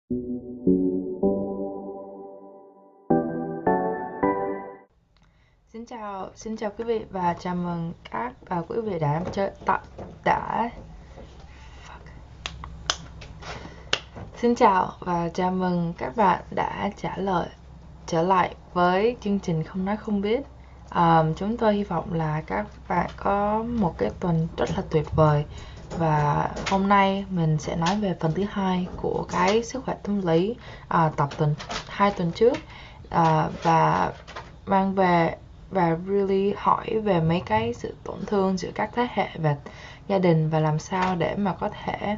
Xin chào quý vị và chào mừng các quý vị đã Xin chào và chào mừng các bạn đã trở lại với chương trình Không Nói Không Biết. Chúng tôi hy vọng là các bạn có một cái tuần rất là tuyệt vời, và hôm nay mình sẽ nói về phần thứ hai của cái sức khỏe tâm lý tập 2 tuần trước, và mang về và really hỏi về mấy cái sự tổn thương giữa các thế hệ và gia đình, và làm sao để mà có thể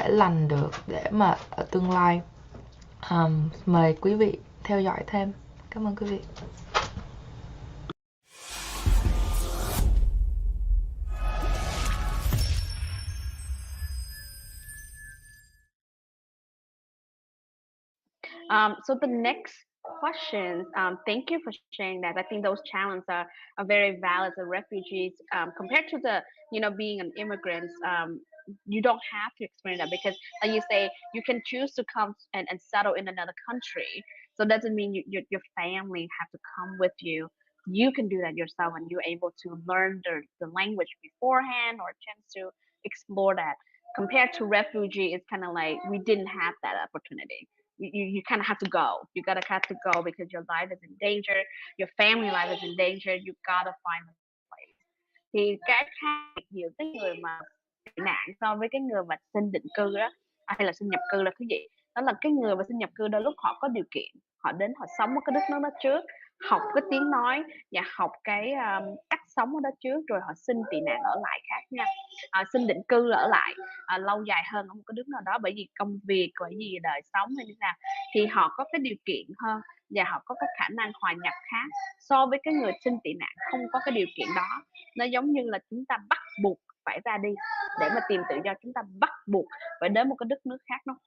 lành được để mà ở tương lai. Mời quý vị theo dõi thêm. Cảm ơn quý vị. So the next questions, thank you for sharing that. I think those challenges are very valid as refugees compared to being an immigrant. You don't have to experience that because, like you say, you can choose to come and settle in another country. So it doesn't mean your family have to come with you. You can do that yourself, and you're able to learn the language beforehand or a chance to explore that. Compared to refugee, it's kind of like we didn't have that opportunity. You kind of have to go. You gotta have to go because your life is in danger, your family life is in danger. You gotta find a place. Thì cái khác giữa cái người mà tị nạn so với cái người mà xin định cư đó, hay là xin nhập cư là cái gì? Đó là cái người mà xin nhập cư đôi lúc họ có điều kiện, họ đến họ sống ở cái đất nước đó trước, học cái tiếng nói và học cái cách sống ở đó trước, rồi họ xin tị nạn ở lại khác nha. Xin định cư là ở lại lâu dài hơn ở một cái nước nào đó, bởi vì công việc, bởi vì đời sống hay như nào, thì họ có cái điều kiện hơn và họ có cái khả năng hòa nhập khác so với cái người xin tị nạn không có cái điều kiện đó. Nó giống như là chúng ta bắt buộc phải ra đi để mà tìm tự do, chúng ta bắt buộc phải đến một cái đất nước khác nó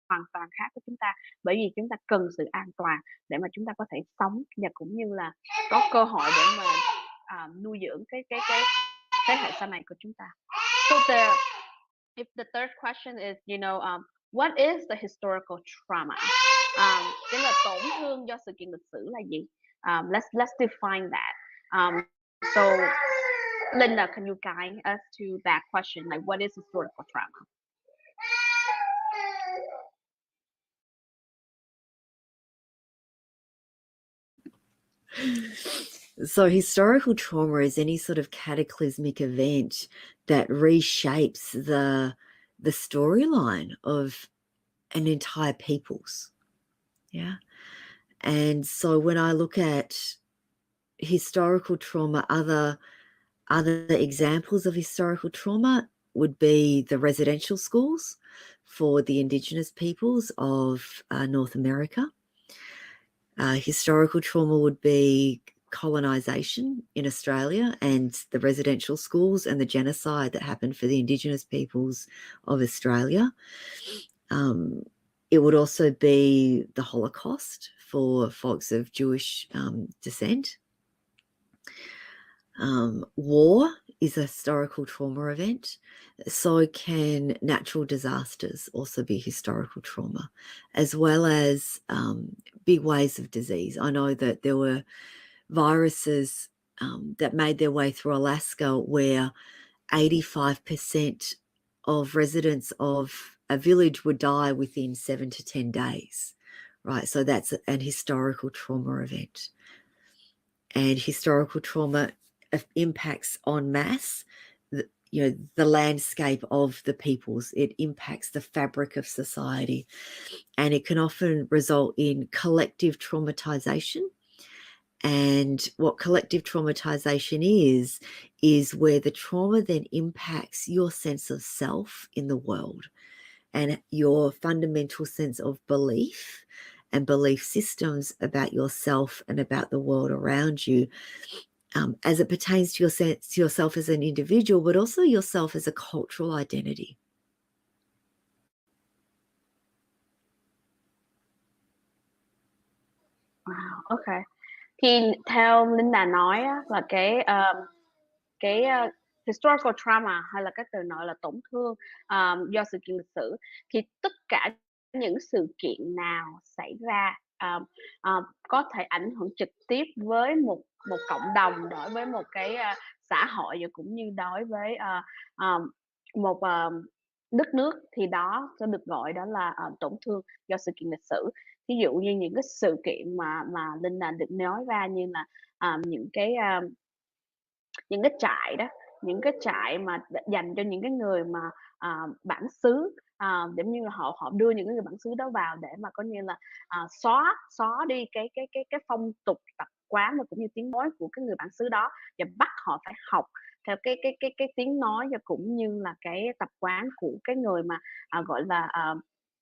hoàn toàn khác với chúng ta, bởi vì chúng ta cần sự an toàn để mà chúng ta có thể sống và cũng như là có cơ hội để mà nuôi dưỡng cái thế hệ sau này của chúng ta. So if the third question is, what is the historical trauma? Cái là tổn thương do sự kiện lịch sử là gì? Let's define that. So Linda, can you guide us to that question? Like, what is historical trauma? So historical trauma is any sort of cataclysmic event that reshapes the storyline of an entire people's. Yeah. And so when I look at historical trauma, other examples of historical trauma would be the residential schools for the Indigenous peoples of North America. Historical trauma would be colonisation in Australia and the residential schools and the genocide that happened for the Indigenous peoples of Australia. It would also be the Holocaust for folks of Jewish descent. War is a historical trauma event. So can natural disasters also be historical trauma, as well as big waves of disease. I know that there were viruses that made their way through Alaska where 85% of residents of a village would die within 7 to 10 days, right? So that's an historical trauma event. And historical trauma impacts en masse, the landscape of the peoples. It impacts the fabric of society, and it can often result in collective traumatization. And what collective traumatization is where the trauma then impacts your sense of self in the world and your fundamental sense of belief and belief systems about yourself and about the world around you, as it pertains to yourself as an individual, but also yourself as a cultural identity. Wow, okay. Thì theo Linda nói á, là cái historical trauma, hay là các từ nội là tổn thương do sự kiện lịch sử, thì tất cả những sự kiện nào xảy ra có thể ảnh hưởng trực tiếp với một cộng đồng, đối với một cái xã hội, và cũng như đối với một đất nước, thì đó sẽ được gọi đó là tổn thương do sự kiện lịch sử. Ví dụ như những cái sự kiện mà Linda được nói ra, như là những cái trại đó, những cái trại mà dành cho những cái người mà bản xứ, giống như là họ đưa những cái người bản xứ đó vào để mà coi như là xóa đi cái phong tục tập quán và cũng như tiếng nói của cái người bản xứ đó, và bắt họ phải học theo cái tiếng nói và cũng như là cái tập quán của cái người mà gọi là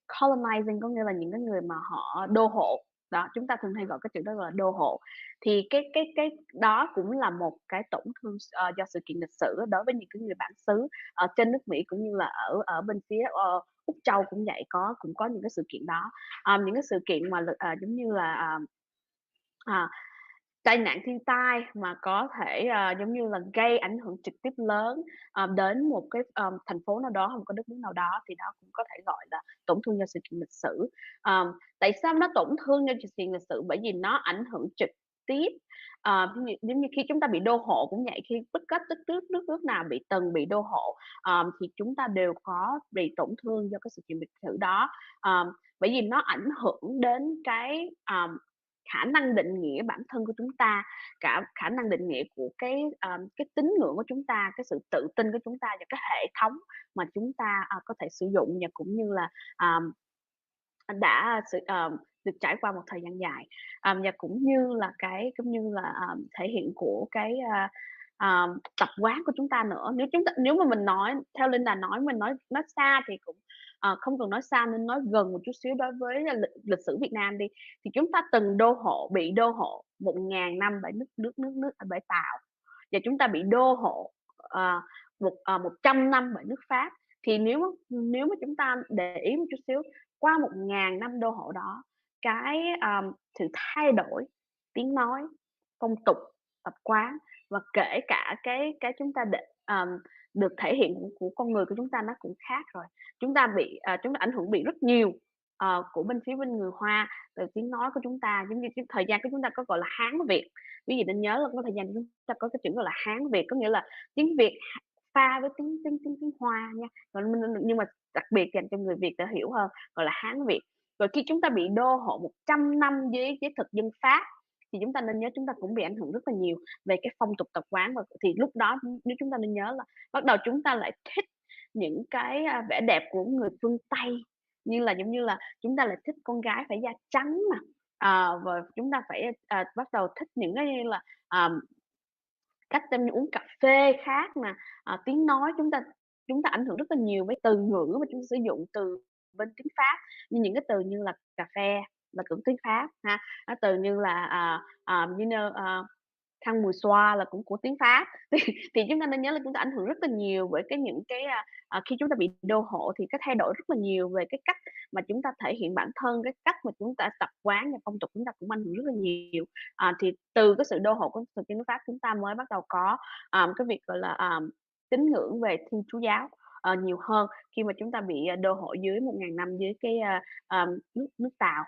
colonizing, có nghĩa là những cái người mà họ đô hộ đó. Chúng ta thường hay gọi cái chuyện đó là đô hộ. Thì cái đó cũng là một cái tổn thương do sự kiện lịch sử đối với những cái người bản xứ ở trên nước Mỹ, cũng như là ở bên phía Úc Châu cũng vậy, cũng có những cái sự kiện đó. Những cái sự kiện mà giống như là tai nạn thiên tai mà có thể giống như là gây ảnh hưởng trực tiếp lớn đến một cái thành phố nào đó, một cái đất nước nào đó, thì đó cũng có thể gọi là tổn thương do sự kiện lịch sử. Tại sao nó tổn thương do sự kiện lịch sử? Bởi vì nó ảnh hưởng trực tiếp. Giống như khi chúng ta bị đô hộ cũng vậy, khi bất cứ nước nào từng bị đô hộ thì chúng ta đều có bị tổn thương do cái sự kiện lịch sử đó. Bởi vì nó ảnh hưởng đến cái khả năng định nghĩa bản thân của chúng ta, cả khả năng định nghĩa của cái tín ngưỡng của chúng ta, cái sự tự tin của chúng ta, và cái hệ thống mà chúng ta có thể sử dụng, và cũng như là đã được trải qua một thời gian dài, và cũng như là thể hiện của cái tập quán của chúng ta nữa. Nếu mà mình nói theo Linda nói, mình nói xa thì cũng không cần nói xa, nên nói gần một chút xíu. Đối với lịch sử Việt Nam đi, thì chúng ta từng bị đô hộ 1000 năm bởi bởi Tàu, và chúng ta bị đô hộ 100 năm bởi nước Pháp. Thì nếu mà chúng ta để ý một chút xíu, qua 1000 năm đô hộ đó, cái sự thay đổi tiếng nói, phong tục, tập quán, và kể cả cái chúng ta được thể hiện của con người của chúng ta, nó cũng khác rồi. Chúng ta ảnh hưởng bị rất nhiều của bên người Hoa, từ tiếng nói của chúng ta. Giống như cái thời gian của chúng ta có gọi là Hán Việt, quý vị nên nhớ là có thời gian chúng ta có cái chuyện gọi là Hán Việt, có nghĩa là tiếng Việt pha với tiếng Hoa nha. Nhưng mà đặc biệt dành cho người Việt để hiểu hơn, gọi là Hán Việt. Rồi khi chúng ta bị đô hộ 100 năm với thực dân Pháp, thì chúng ta nên nhớ chúng ta cũng bị ảnh hưởng rất là nhiều về cái phong tục tập quán. Và thì lúc đó, nếu chúng ta nên nhớ là bắt đầu chúng ta lại thích những cái vẻ đẹp của người phương Tây, giống như là chúng ta lại thích con gái phải da trắng nè, và chúng ta phải bắt đầu thích những cái như là cách uống cà phê khác nè, tiếng nói chúng ta ảnh hưởng rất là nhiều với từ ngữ mà chúng ta sử dụng từ bên tiếng Pháp, như những cái từ như là cà phê là cũng tiếng Pháp ha, từ như là thang mùi xoa là cũng của tiếng Pháp. Thì chúng ta nên nhớ là chúng ta ảnh hưởng rất là nhiều với những cái khi chúng ta bị đô hộ, thì cái thay đổi rất là nhiều về cái cách mà chúng ta thể hiện bản thân, cái cách mà chúng ta tập quán và phong tục chúng ta cũng ảnh hưởng rất là nhiều. Thì từ cái sự đô hộ của thực dân nước Pháp, chúng ta mới bắt đầu có cái việc gọi là tín ngưỡng về Thiên Chúa giáo nhiều hơn, khi mà chúng ta bị đô hộ dưới 1000 năm dưới cái nước Tàu.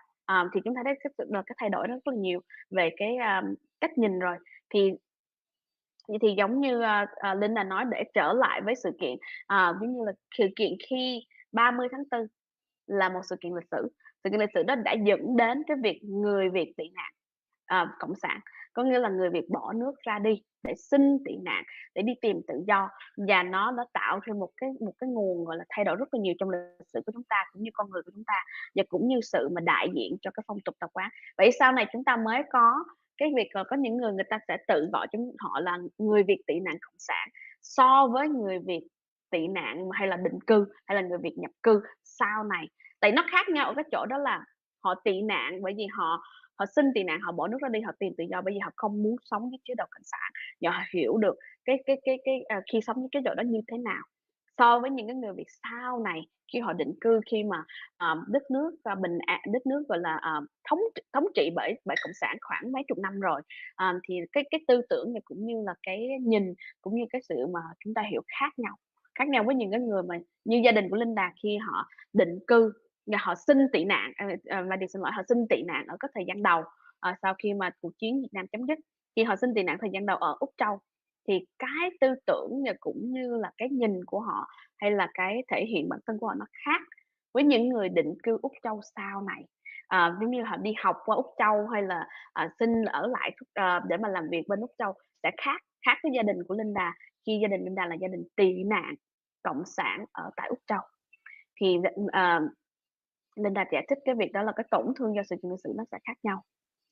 Thì chúng ta thấy cái thay đổi rất là nhiều về cái cách nhìn rồi. Thì giống như Linda nói, để trở lại với sự kiện, ví như là sự kiện khi 30 tháng 4 là một sự kiện lịch sử. Sự kiện lịch sử đó đã dẫn đến cái việc người Việt tị nạn cộng sản, có nghĩa là người Việt bỏ nước ra đi để xin tị nạn, để đi tìm tự do, và nó đã tạo thêm một cái nguồn gọi là thay đổi rất là nhiều trong lịch sử của chúng ta, cũng như con người của chúng ta, và cũng như sự mà đại diện cho cái phong tục tập quán. Vậy sau này chúng ta mới có cái việc là có những người ta sẽ tự gọi họ là người Việt tị nạn cộng sản, so với người Việt tị nạn hay là định cư, hay là người Việt nhập cư sau này. Tại nó khác nhau ở cái chỗ đó là họ tị nạn bởi vì họ xin tị nạn, họ bỏ nước ra đi, họ tìm tự do bởi vì họ không muốn sống với chế độ cộng sản, và họ hiểu được khi sống với chế độ đó như thế nào. so với những cái người Việt sau này khi họ định cư, khi mà đất nước đất nước gọi là thống trị bởi cộng sản khoảng mấy chục năm rồi, thì cái tư tưởng này cũng như là cái nhìn cũng như cái sự mà chúng ta hiểu khác nhau với những cái người mà như gia đình của Linda khi họ định cư, họ xin tị nạn, họ xin tị nạn ở cái thời gian đầu sau khi mà cuộc chiến Việt Nam chấm dứt. Khi họ xin tị nạn thời gian đầu ở Úc Châu thì cái tư tưởng và cũng như là cái nhìn của họ hay là cái thể hiện bản thân của họ nó khác với những người định cư Úc Châu sau này. Giống như họ đi học qua Úc Châu hay là xin ở lại để mà làm việc bên Úc Châu sẽ khác với gia đình của Linda khi gia đình Linda là gia đình tị nạn cộng sản ở tại Úc Châu. Thì Linda giải thích cái việc đó là cái tổn thương do sự cư xử nó sẽ khác nhau.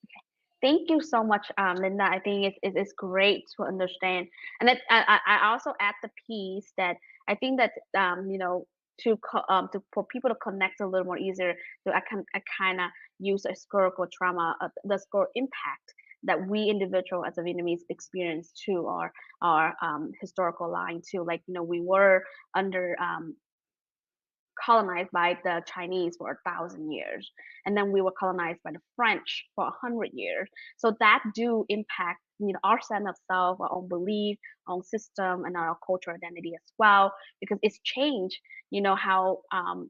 Okay. Thank you so much, Linda. I think it's great to understand, and that I also add the piece that I think that you know, for people to connect a little more easier, so I kind of use a historical trauma, the historical impact that we individual as a Vietnamese experience too, or our historical line too. Like, you know, we were under colonized by the Chinese for 1,000 years, and then we were colonized by the French for 100 years. So that do impact, you know, our sense of self, our own belief, our own system, and our cultural identity as well, because it's changed. You know how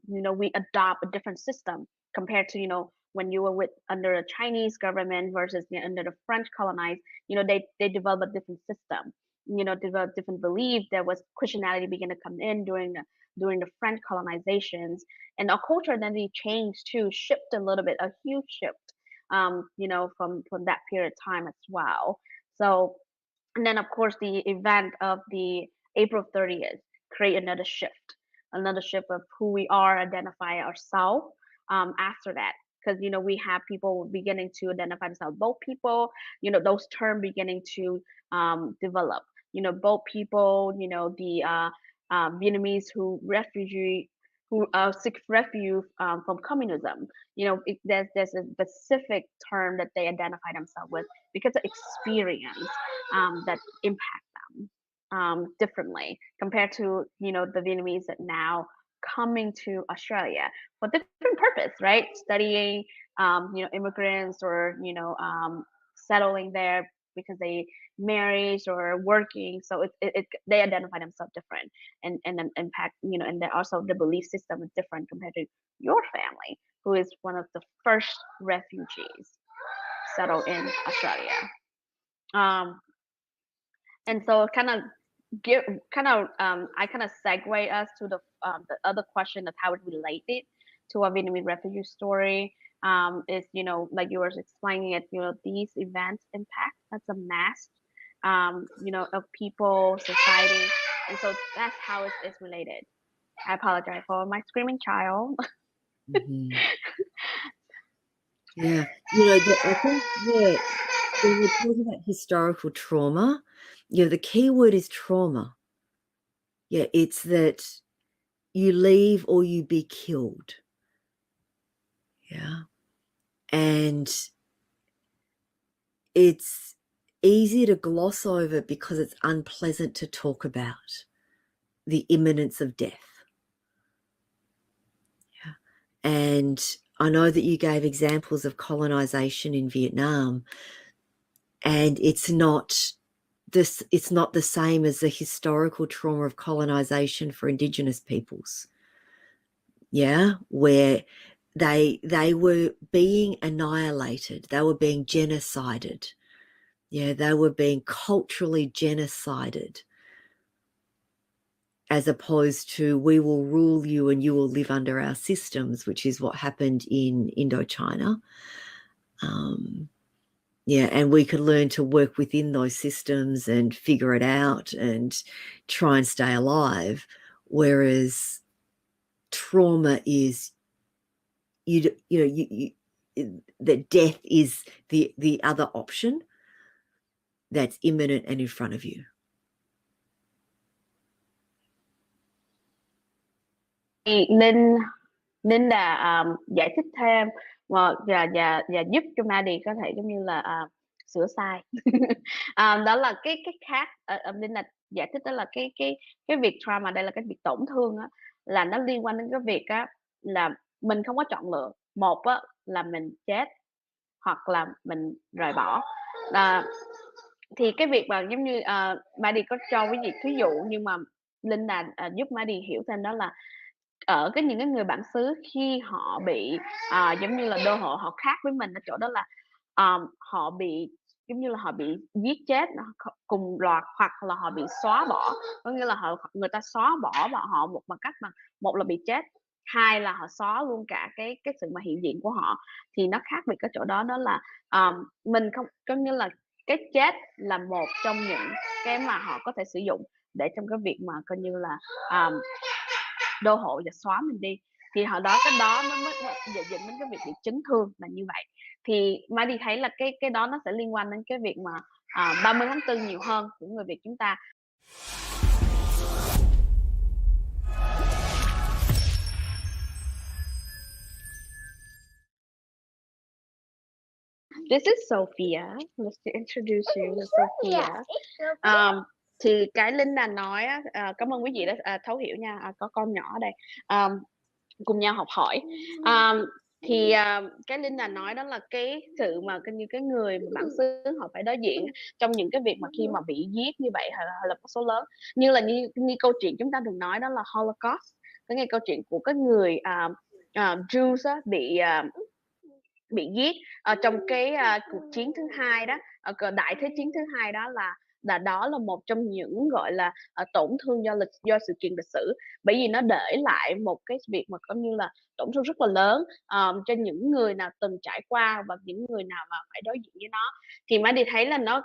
you know, we adopt a different system compared to, you know, when you were under the Chinese government versus, you know, under the French colonized. You know, they develop a different system. You know, develop different belief. There was Christianity began to come in during the French colonizations, and our culture identity changed too, shift a little bit, a huge shift, you know, from that period of time as well. So, and then of course the event of the April 30th create another shift of who we are, identify ourselves after that. Because, you know, we have people beginning to identify themselves, both people, you know, those terms beginning to develop, you know, both people, you know, the Vietnamese who seek refuge from communism. You know, there's a specific term that they identify themselves with because of experience that impact them differently compared to, you know, the Vietnamese that now coming to Australia for different purpose, right? Studying, you know, immigrants, or, you know, settling there because they married or working. So they identify themselves different, and then impact, you know, and then also the belief system is different compared to your family, who is one of the first refugees settled in Australia. And so I kind of segue us to the other question of how it related to our Vietnamese refugee story. Is, you know, like you were explaining it, you know, these events impact as a mass, you know, of people, society, and so that's how it's related. I apologize for my screaming child. Mm-hmm. Yeah, you know, I think that when we're talking about historical trauma, you know, the key word is trauma. Yeah, it's that you leave or you be killed. Yeah. And it's easy to gloss over because it's unpleasant to talk about the imminence of death. Yeah. And I know that you gave examples of colonization in Vietnam, and it's not the same as the historical trauma of colonization for Indigenous peoples. Yeah, where they were being annihilated, they were being genocided. Yeah, they were being culturally genocided, as opposed to we will rule you and you will live under our systems, which is what happened in Indochina. Yeah, and we could learn to work within those systems and figure it out and try and stay alive. Whereas trauma is, you know, that death is the other option that's imminent and in front of you. Linda giải thích thêm và giúp cho Maddie có thể giống như là sửa sai. Đó là cái khác. Linda giải thích đó là cái việc trauma đây là cái việc tổn thương á, là nó liên quan đến cái việc á là mình không có chọn lựa. Một á là mình chết hoặc là mình rời bỏ. Thì cái việc mà giống như Maddie có cho cái gì thí dụ, nhưng mà Linda giúp Maddie hiểu thêm đó là ở những cái người bản xứ khi họ bị giống như là đô hộ họ khác với mình ở chỗ đó là họ bị giống như là họ bị giết chết cùng loạt, hoặc là họ bị xóa bỏ, có nghĩa là người ta xóa bỏ họ bằng cách mà một là bị chết, hai là họ xóa luôn cả cái sự mà hiện diện của họ. Thì nó khác biệt cái chỗ đó, đó là mình không, có nghĩa là cái chết là một trong những cái mà họ có thể sử dụng để trong cái việc mà coi như là đô hộ và xóa mình đi. Thì hồi đó cái đó nó mới dẫn đến cái việc bị chấn thương là như vậy. Thì Mai đi thấy là cái đó nó sẽ liên quan đến cái việc mà 30 tháng 4 nhiều hơn của người Việt chúng ta. This is Sophia. Let's introduce you to Sophia. Thì cái Linda nói cảm ơn quý vị đã thấu hiểu nha. Có con nhỏ ở đây cùng nhau học hỏi. Thì cái Linda nói đó là cái sự mà như cái người mà bản xứ họ phải đối diện trong những cái việc mà khi mà bị giết như vậy, hay là có số lớn, như là như câu chuyện chúng ta đừng nói đó là Holocaust, cái nghe câu chuyện của cái người Jews á, bị giết trong cái cuộc chiến thứ hai đó, đại thế chiến thứ hai đó, đó là một trong những gọi là tổn thương do sự kiện lịch sử, bởi vì nó để lại một cái việc mà coi như là tổn thương rất là lớn cho những người nào từng trải qua và những người nào mà phải đối diện với nó. Thì Mai đi thấy là nó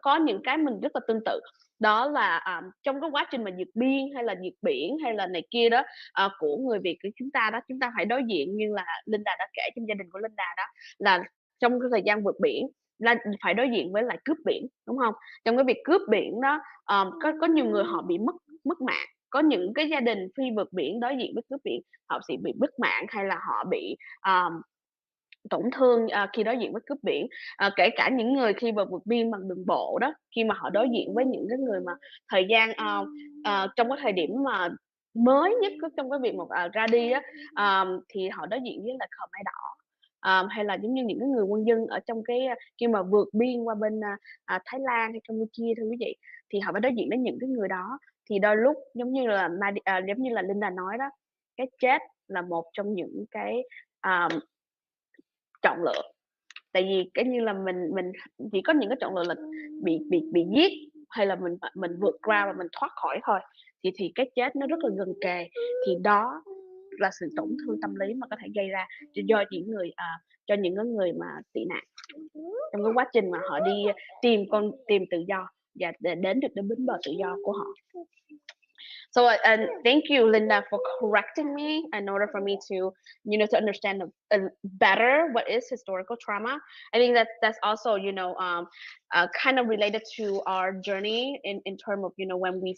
có những cái mình rất là tương tự, đó là trong cái quá trình mà vượt biên hay là vượt biển hay là này kia đó của người Việt của chúng ta đó, chúng ta phải đối diện như là Linda đã kể trong gia đình của Linda đó, là trong cái thời gian vượt biển là phải đối diện với lại cướp biển, đúng không? Trong cái việc cướp biển đó có nhiều người họ bị mất mạng, có những cái gia đình khi vượt biển đối diện với cướp biển họ sẽ bị mất mạng, hay là họ bị tổn thương khi đối diện với cướp biển. Kể cả những người khi mà vượt biên bằng đường bộ đó, khi mà họ đối diện với những cái người mà thời gian trong cái thời điểm mà mới nhất trong cái việc mà ra đi á, thì họ đối diện với là Khmer Đỏ, hay là giống như những cái người quân dân ở trong cái khi mà vượt biên qua bên Thái Lan hay Campuchia thưa quý vị, thì họ phải đối diện với những cái người đó. Thì đôi lúc giống như là giống như là Linda nói đó, cái chết là một trong những cái chọn lựa. Tại vì cái như là mình chỉ có những cái chọn lựa là bị giết, hay là mình vượt qua và mình thoát khỏi thôi, thì cái chết nó rất là gần kề. Thì đó là sự tổn thương tâm lý mà có thể gây ra cho những người mà tị nạn trong cái quá trình mà họ đi tìm tự do và để đến được đến bến bờ tự do của họ. So thank you, Linda, for correcting me in order for me to, to understand better what is historical trauma. I think that's also, kind of related to our journey in terms of, when we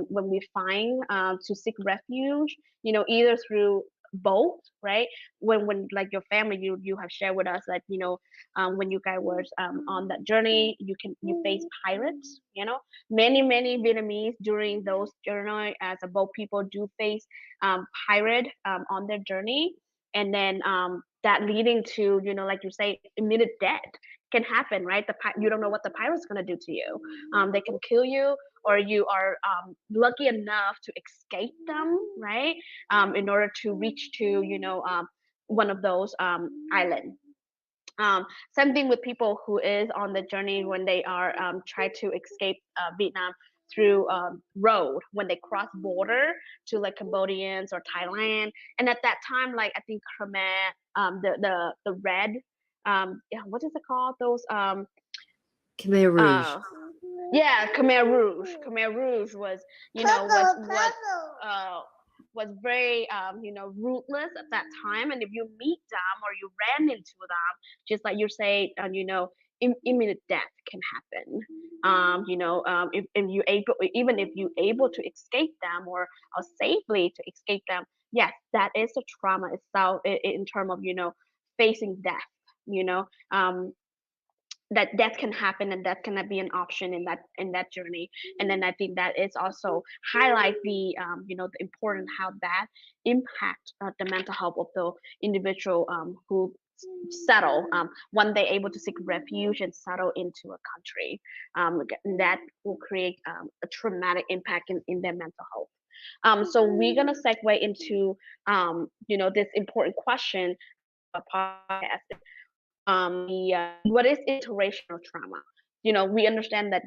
when we find to seek refuge, either through both, right? When like your family, you have shared with us that when you guys were on that journey, you face pirates. Many Vietnamese during those journey as a boat people do face pirate on their journey, and then that leading to like you say, immediate death can happen, right? You don't know what the pirate's going to do to you. They can kill you, or you are lucky enough to escape them, right? In order to reach to one of those islands. Same thing with people who is on the journey when they are try to escape Vietnam through road, when they cross border to like Cambodians or Thailand. And at that time, like I think Khmer, the red, what is it called? Those Khmer Rouge. Yeah, Khmer Rouge. Khmer Rouge was, was very, ruthless at that time. And if you meet them or you ran into them, just like you say, immediate death can happen. If you able to escape them or safely to escape them, yes, that is a trauma itself in terms of facing death. that death can happen and that cannot be an option in that journey. And then I think that is also highlight the the important how that impact the mental health of the individual who settle when they're able to seek refuge and settle into a country, that will create a traumatic impact in their mental health. So we're gonna segue into this important question of podcast. What is interracial trauma? We understand that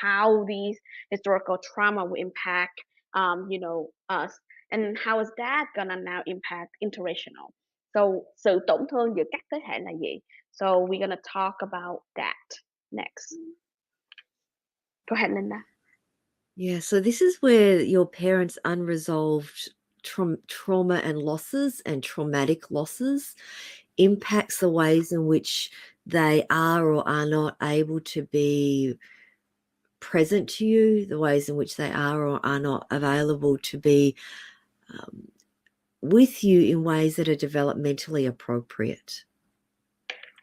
how these historical trauma will impact us, and how is that gonna now impact interracial? So sự tổn thương giữa các thế hệ là gì? So we're gonna talk about that next. Go ahead, Linda. Yeah, so this is where your parents' unresolved trauma and losses and traumatic losses impacts the ways in which they are or are not able to be present to you, the ways in which they are or are not available to be with you in ways that are developmentally appropriate.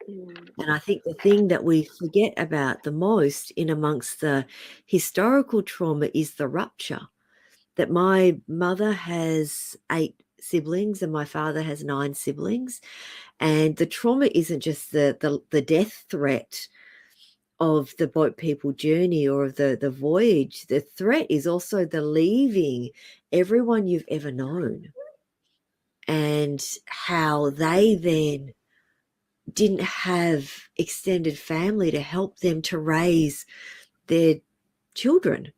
And I think the thing that we forget about the most in amongst the historical trauma is the rupture. That my mother has 8 siblings and my father has 9 siblings. And the trauma isn't just the death threat of the boat people journey or of the voyage. The threat is also the leaving everyone you've ever known, and how they then didn't have extended family to help them to raise their children.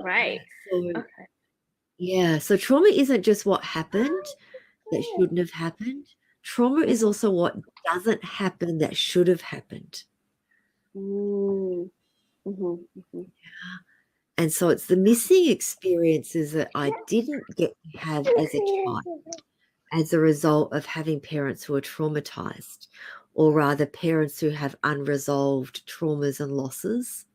Right. So trauma isn't just what happened that shouldn't have happened. Trauma is also what doesn't happen that should have happened. And so it's the missing experiences that I didn't get to have as a child as a result of having parents who are traumatized, or rather parents who have unresolved traumas and losses.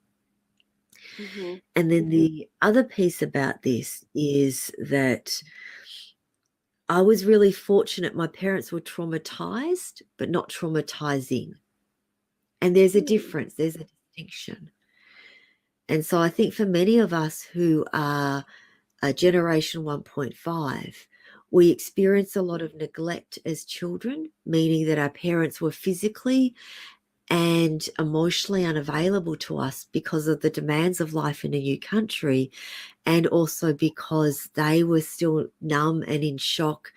And then the other piece about this is that I was really fortunate. My parents were traumatized, but not traumatizing. And there's a difference, there's a distinction. And so I think for many of us who are a generation 1.5, we experience a lot of neglect as children, meaning that our parents were physically and emotionally unavailable to us because of the demands of life in a new country, and also because they were still numb and in shock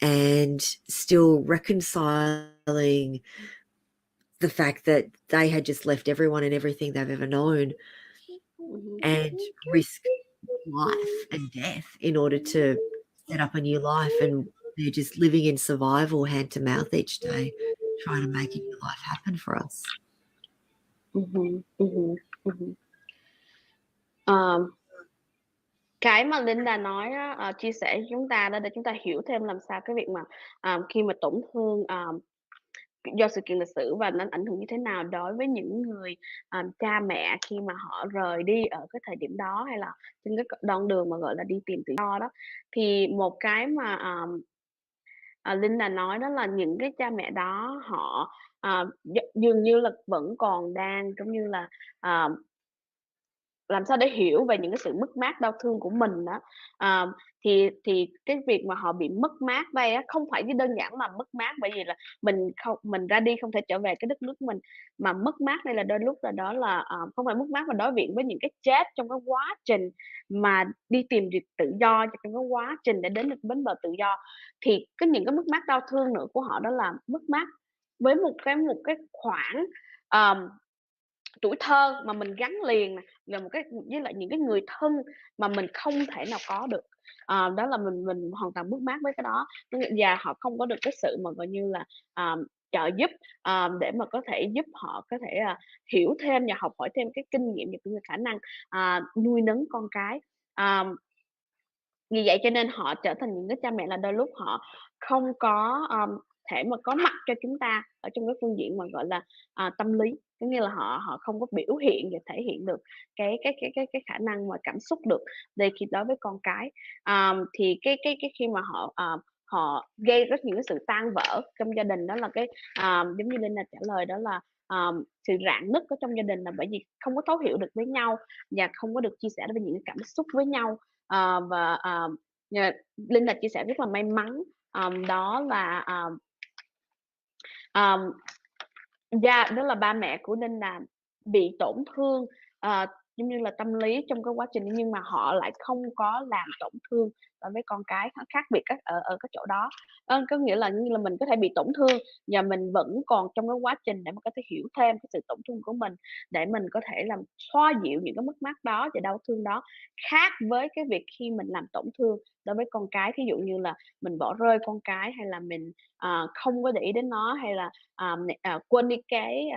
and still reconciling the fact that they had just left everyone and everything they've ever known and risk life and death in order to set up a new life, and they're just living in survival hand to mouth each day, trying to make a new life happen for us. Cái mà Linda nói đó, chia sẻ với chúng ta đó để chúng ta hiểu thêm làm sao cái việc mà khi mà tổn thương do sự kiện lịch sử và nó ảnh hưởng như thế nào đối với những người cha mẹ khi mà họ rời đi ở cái thời điểm đó, hay là trên cái đoạn đường mà gọi là đi tìm tự do đó. Thì một cái mà Linda nói đó là những cái cha mẹ đó họ dường như là vẫn còn đang giống như là làm sao để hiểu về những cái sự mất mát đau thương của mình đó. Thì cái việc mà họ bị mất mát đây á, không phải chỉ đơn giản là mất mát bởi vì là mình ra đi không thể trở về cái đất nước mình, mà mất mát đây là đôi lúc là đó là không phải mất mát mà đối diện với những cái chết trong cái quá trình mà đi tìm việc tự do, trong cái quá trình để đến được bến bờ tự do. Thì những cái mất mát đau thương nữa của họ đó là mất mát với một cái khoảng tuổi thơ mà mình gắn liền là một cái với lại những cái người thân mà mình không thể nào có được. Đó là mình hoàn toàn mất mát với cái đó, và họ không có được cái sự mà gọi như là trợ giúp để mà có thể giúp họ có thể hiểu thêm và học hỏi thêm cái kinh nghiệm và cũng như khả năng nuôi nấng con cái. Vì vậy cho nên họ trở thành những cái cha mẹ là đôi lúc họ không có thể mà có mặt cho chúng ta ở trong cái phương diện mà gọi là tâm lý, có nghĩa là họ không có biểu hiện và thể hiện được cái khả năng mà cảm xúc được đây khi đối với con cái. Thì cái khi mà họ gây rất nhiều cái sự tan vỡ trong gia đình. Đó là cái giống như Linh là trả lời, đó là sự rạn nứt ở trong gia đình là bởi vì không có thấu hiểu được với nhau và không có được chia sẻ về những cái cảm xúc với nhau. Và Linh là chia sẻ rất là may mắn, đó là đó là ba mẹ của Linh là bị tổn thương giống như là tâm lý trong cái quá trình, nhưng mà họ lại không có làm tổn thương đối với con cái. Khác biệt ở cái chỗ đó. Có nghĩa là như là mình có thể bị tổn thương và mình vẫn còn trong cái quá trình để mà có thể hiểu thêm cái sự tổn thương của mình, để mình có thể làm xoa dịu những cái mất mát đó và đau thương đó. Khác với cái việc khi mình làm tổn thương đối với con cái, ví dụ như là mình bỏ rơi con cái, hay là mình không có để ý đến nó, hay là quên đi cái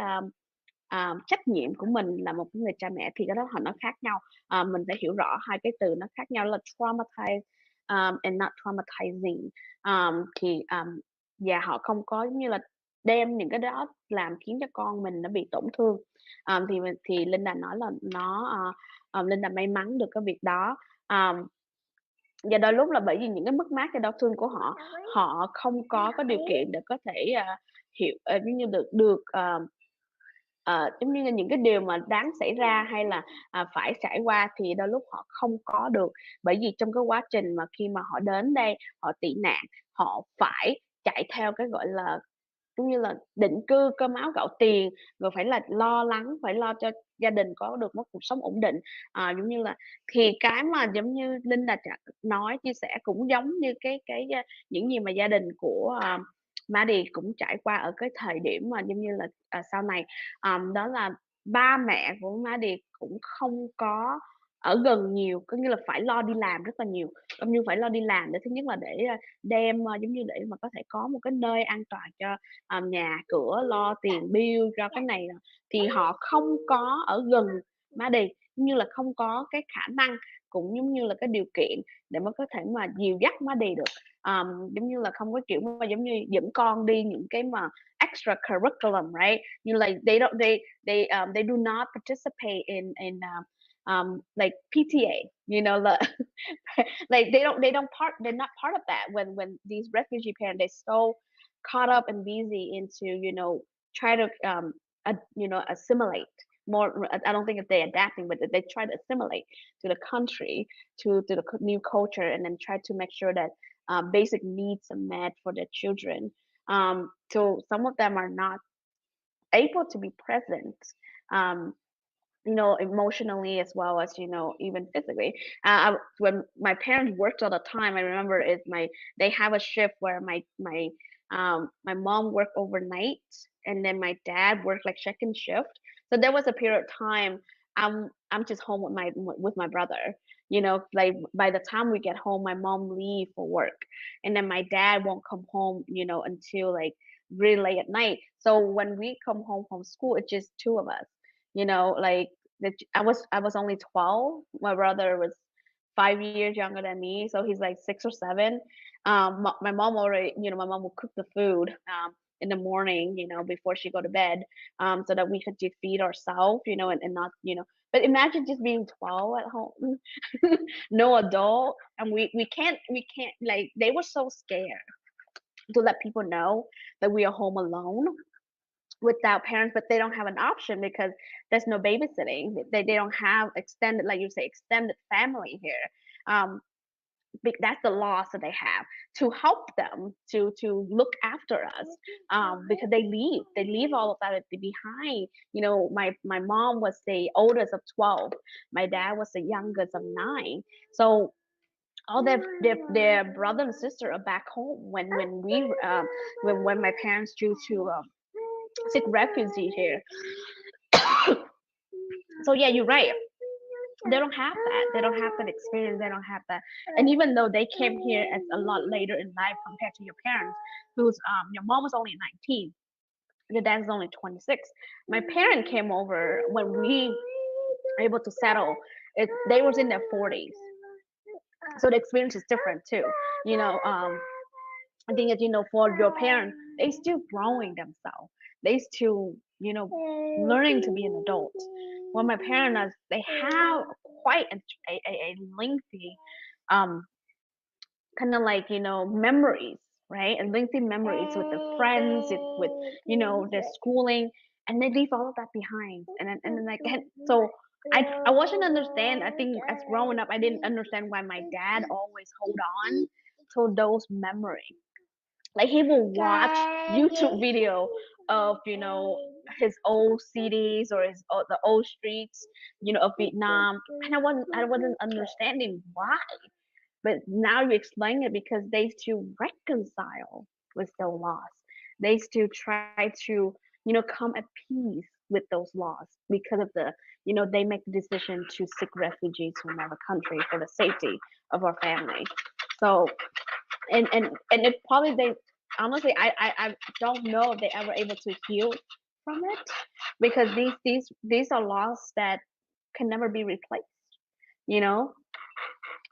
trách nhiệm của mình là một người cha mẹ, thì cái đó nó khác nhau. Mình phải hiểu rõ hai cái từ nó khác nhau là traumatize and not traumatizing. Và họ không có giống như là đem những cái đó làm khiến cho con mình nó bị tổn thương. Thì Linda nói là Linda may mắn được cái việc đó. Và đôi lúc là bởi vì những cái mất mát, cái đau thương của họ không có điều kiện để có thể hiểu giống như được giống như là những cái điều mà đáng xảy ra hay là phải trải qua, thì đôi lúc họ không có được, bởi vì trong cái quá trình mà khi mà họ đến đây, họ tị nạn, họ phải chạy theo cái gọi là giống như là định cư, cơm áo gạo tiền, rồi phải là lo lắng, phải lo cho gia đình có được một cuộc sống ổn định. Giống như là thì cái mà giống như Linh đã nói, chia sẻ cũng giống như cái những gì mà gia đình của Maddie cũng trải qua ở cái thời điểm mà giống như là sau này. Đó là ba mẹ của Maddie cũng không có ở gần nhiều, có nghĩa là phải lo đi làm rất là nhiều, cũng như phải lo đi làm để thứ nhất là để đem giống như để mà có thể có một cái nơi an toàn cho nhà cửa, lo tiền bill cho cái này, thì họ không có ở gần Maddie, như là không có cái khả năng cũng giống như là cái điều kiện để mà có thể mà dìu dắt Maddie được. Giống như là không có kiểu mà giống như dẫn con đi những cái mà extra curriculum, right? You like they do not participate in like PTA, you know, like they're not part of that when these refugee parents, they're so caught up and busy into, you know, try to assimilate more. I don't think if they're adapting, but they try to assimilate to the country, to the new culture, and then try to make sure that basic needs are met for their children. So some of them are not able to be present, you know, emotionally as well as, you know, even physically. When my parents worked all the time, I remember they have a shift where my mom worked overnight, and then my dad worked like second shift. So there was a period of time I'm just home with my brother. You know, like by the time we get home, my mom leave for work, and then my dad won't come home, you know, until like really late at night. So when we come home from school, it's just two of us. You know, like I was only 12. My brother was 5 years younger than me, so he's like 6 or 7. My mom already, you know, my mom will cook the food in the morning, you know, before she go to bed, so that we could just feed ourselves, you know, and not, you know. But imagine just being 12 at home, no adult, and we can't like, they were so scared to let people know that we are home alone without parents, but they don't have an option because there's no babysitting. They don't have extended, like you say, extended family here. That's the loss that they have to help them to look after us, because they leave all of that behind. You know, my mom was the oldest of 12, my dad was the youngest of 9, so all their brother and sister are back home when my parents choose to seek refugee here. So yeah, you're right, they don't have that. They don't have that experience. They don't have that. And even though they came here as a lot later in life compared to your parents, who's your mom was only 19, your dad's only 26. My parent came over when we were able to settle. They was in their 40s, so the experience is different too. You know, I think that, you know, for your parents, they still growing themselves. They still, you know, learning to be an adult. Well, my parents, they have quite a lengthy kind of like, you know, memories, right? And lengthy memories with the friends, with, you know, their schooling, and they leave all of that behind. And then like, and so I wasn't understand. I think as growing up, I didn't understand why my dad always hold on to those memories. Like he will watch YouTube video of, you know, his old cities or the old streets, you know, of Vietnam, and I wasn't understanding why. But now you explain it, because they still reconcile with those laws. They still try to, you know, come at peace with those laws, because of the, you know, they make the decision to seek refugees to another country for the safety of our family. So, and it probably, they honestly, I don't know if they ever able to heal from it, because these are laws that can never be replaced, you know.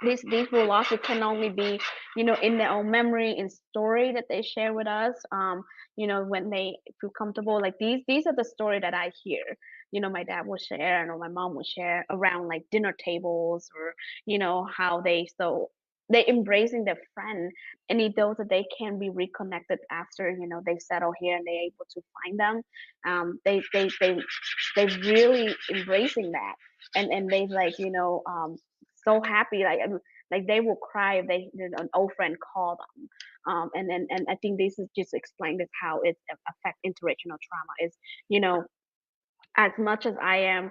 These were laws that can only be, you know, in their own memory and story that they share with us, you know, when they feel comfortable. Like these are the story that I hear, you know, my dad will share, or my mom will share around like dinner tables, or, you know, how they embracing their friend, and it those that they can be reconnected after, you know, they settle here and they're able to find them. They really embracing that, and they like, you know, so happy, like they will cry if an old friend call them. And I think this is just explained as how it affects intergenerational trauma is, you know, as much as I am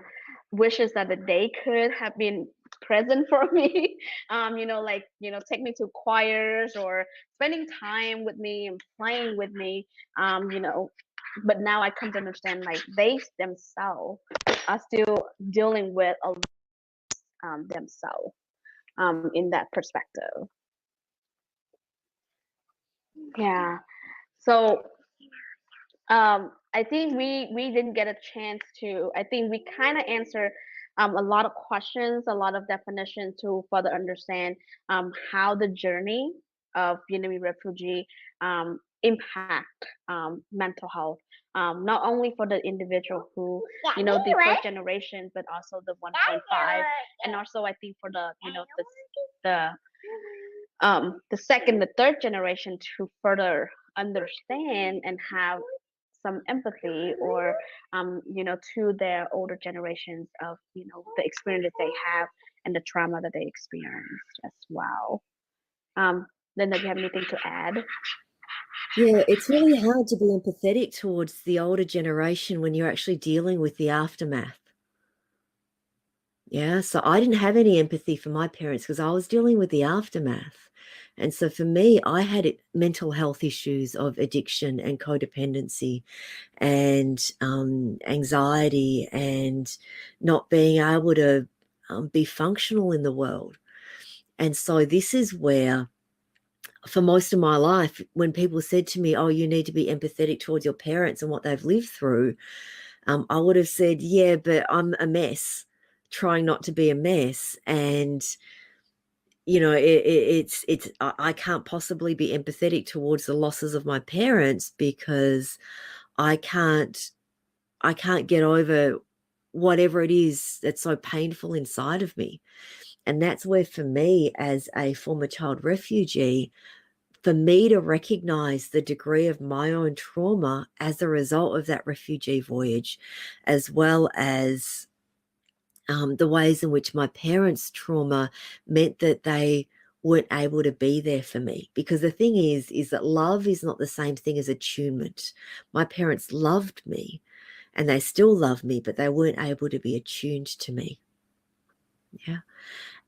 wishes that the day could have been present for me, you know, like, you know, take me to choirs or spending time with me and playing with me, you know, but now I come to understand, like, they themselves are still dealing with a themselves, in that perspective. Yeah. So I think we didn't get a chance to. I think we kind of answer a lot of questions, a lot of definitions to further understand how the journey of Vietnamese refugee impact mental health, not only for the individual who, you know, the first generation, but also the 1.5, and also I think for the, you know, the second, the third generation, to further understand and have some empathy, or you know, to their older generations of, you know, the experience they have and the trauma that they experienced as well. Linda, do you have anything to add? Yeah, it's really hard to be empathetic towards the older generation when you're actually dealing with the aftermath. Yeah, so I didn't have any empathy for my parents because I was dealing with the aftermath. And so for me, I had mental health issues of addiction and codependency and anxiety and not being able to be functional in the world. And so this is where, for most of my life, when people said to me, oh, you need to be empathetic towards your parents and what they've lived through, I would have said, yeah, but I'm a mess, trying not to be a mess. And, you know, I can't possibly be empathetic towards the losses of my parents because I can't get over whatever it is that's so painful inside of me. And that's where, for me, as a former child refugee, for me to recognize the degree of my own trauma as a result of that refugee voyage, as well as the ways in which my parents' trauma meant that they weren't able to be there for me. Because the thing is that love is not the same thing as attunement. My parents loved me and they still love me, but they weren't able to be attuned to me. Yeah.